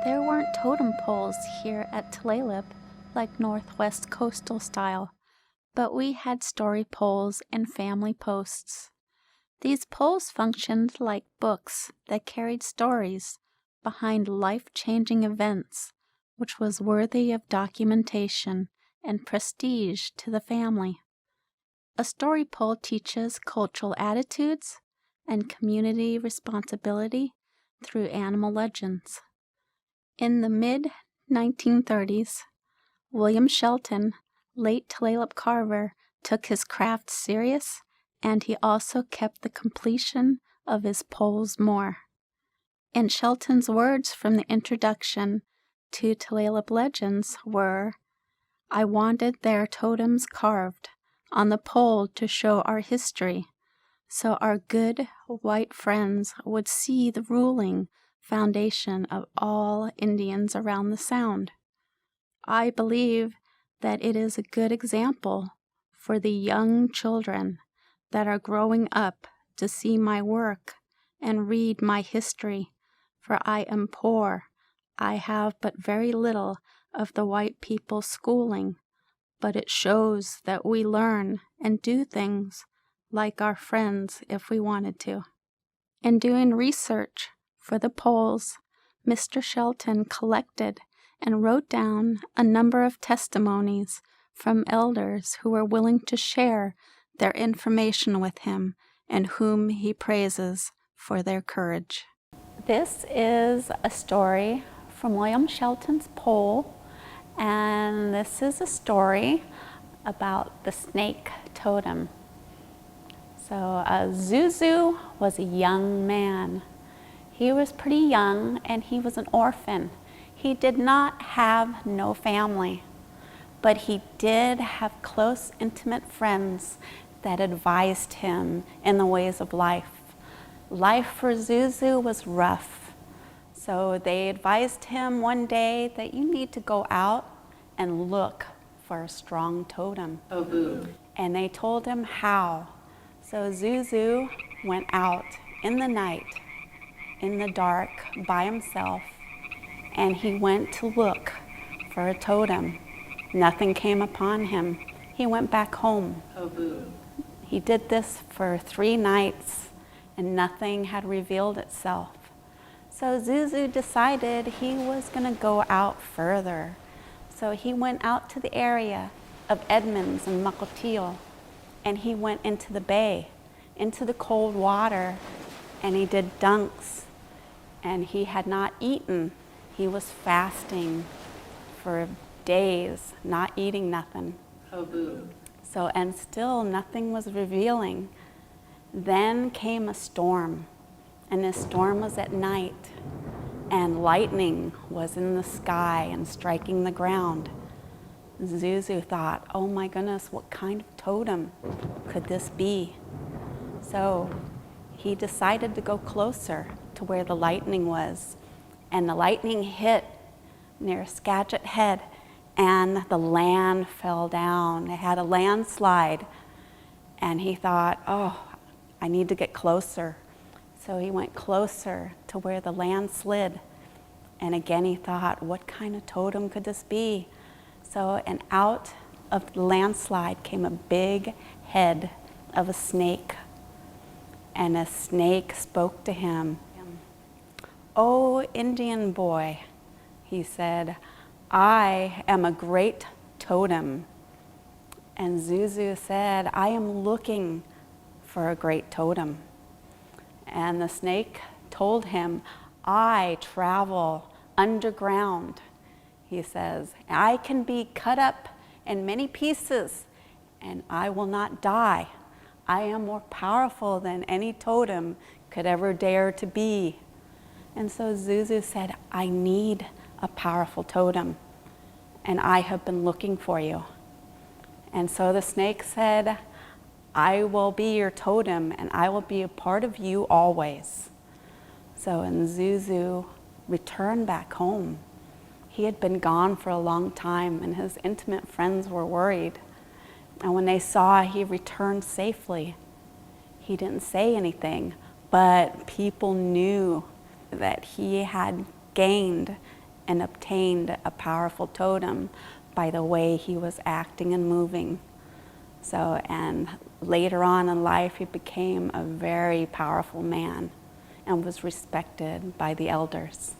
There weren't totem poles here at Tulalip like Northwest coastal style, but we had story poles and family posts. These poles functioned like books that carried stories behind life-changing events, which was worthy of documentation and prestige to the family. A story pole teaches cultural attitudes and community responsibility through animal legends. In the mid-1930s, William Shelton, late Tulalip carver, took his craft serious, and he also kept the completion of his poles more. And Shelton's words from the introduction to Tulalip legends were, "I wanted their totems carved on the pole to show our history, so our good white friends would see the ruling foundation of all Indians around the Sound. I believe that it is a good example for the young children that are growing up to see my work and read my history, for I am poor. I have but very little of the white people's schooling, but it shows that we learn and do things like our friends if we wanted to." In doing research for the poles, Mr. Shelton collected and wrote down a number of testimonies from elders who were willing to share their information with him and whom he praises for their courage. This is a story from William Shelton's pole, and this is a story about the snake totem. So Sdzue was a young man. He was pretty young and he was an orphan. He did not have no family, but he did have close, intimate friends that advised him in the ways of life. Life for Sdzue was rough, so they advised him one day that you need to go out and look for a strong totem. Oh, boo. And they told him how. So Sdzue went out in the night, in the dark, by himself, and he went to look for a totem. Nothing came upon him. He went back home. Oh, boo. He did this for 3 nights, and nothing had revealed itself. So Sdzue decided he was going to go out further. So he went out to the area of Edmonds and Mukilteo, and he went into the bay, into the cold water, and he did dunks. And he had not eaten. He was fasting for days, not eating nothing. Oh, boo. So, and still nothing was revealing. Then came a storm, and this storm was at night, and lightning was in the sky and striking the ground. Sdzue thought, oh my goodness, what kind of totem could this be? So he decided to go closer to where the lightning was, and the lightning hit near Skagit Head, and the land fell down. It had a landslide, and he thought, oh, I need to get closer. So he went closer to where the land slid, and again he thought, what kind of totem could this be? So, and out of the landslide came a big head of a snake, and a snake spoke to him. "Oh, Indian boy," he said, "I am a great totem." And Sdzue said, "I am looking for a great totem." And the snake told him, "I travel underground," he says. "I can be cut up in many pieces, and I will not die. I am more powerful than any totem could ever dare to be." And so Sdzue said, "I need a powerful totem, and I have been looking for you." And so the snake said, "I will be your totem, and I will be a part of you always." So and Sdzue returned back home. He had been gone for a long time, and his intimate friends were worried. And when they saw he returned safely, he didn't say anything, but people knew that he had gained and obtained a powerful totem by the way he was acting and moving. So, and later on in life, he became a very powerful man and was respected by the elders.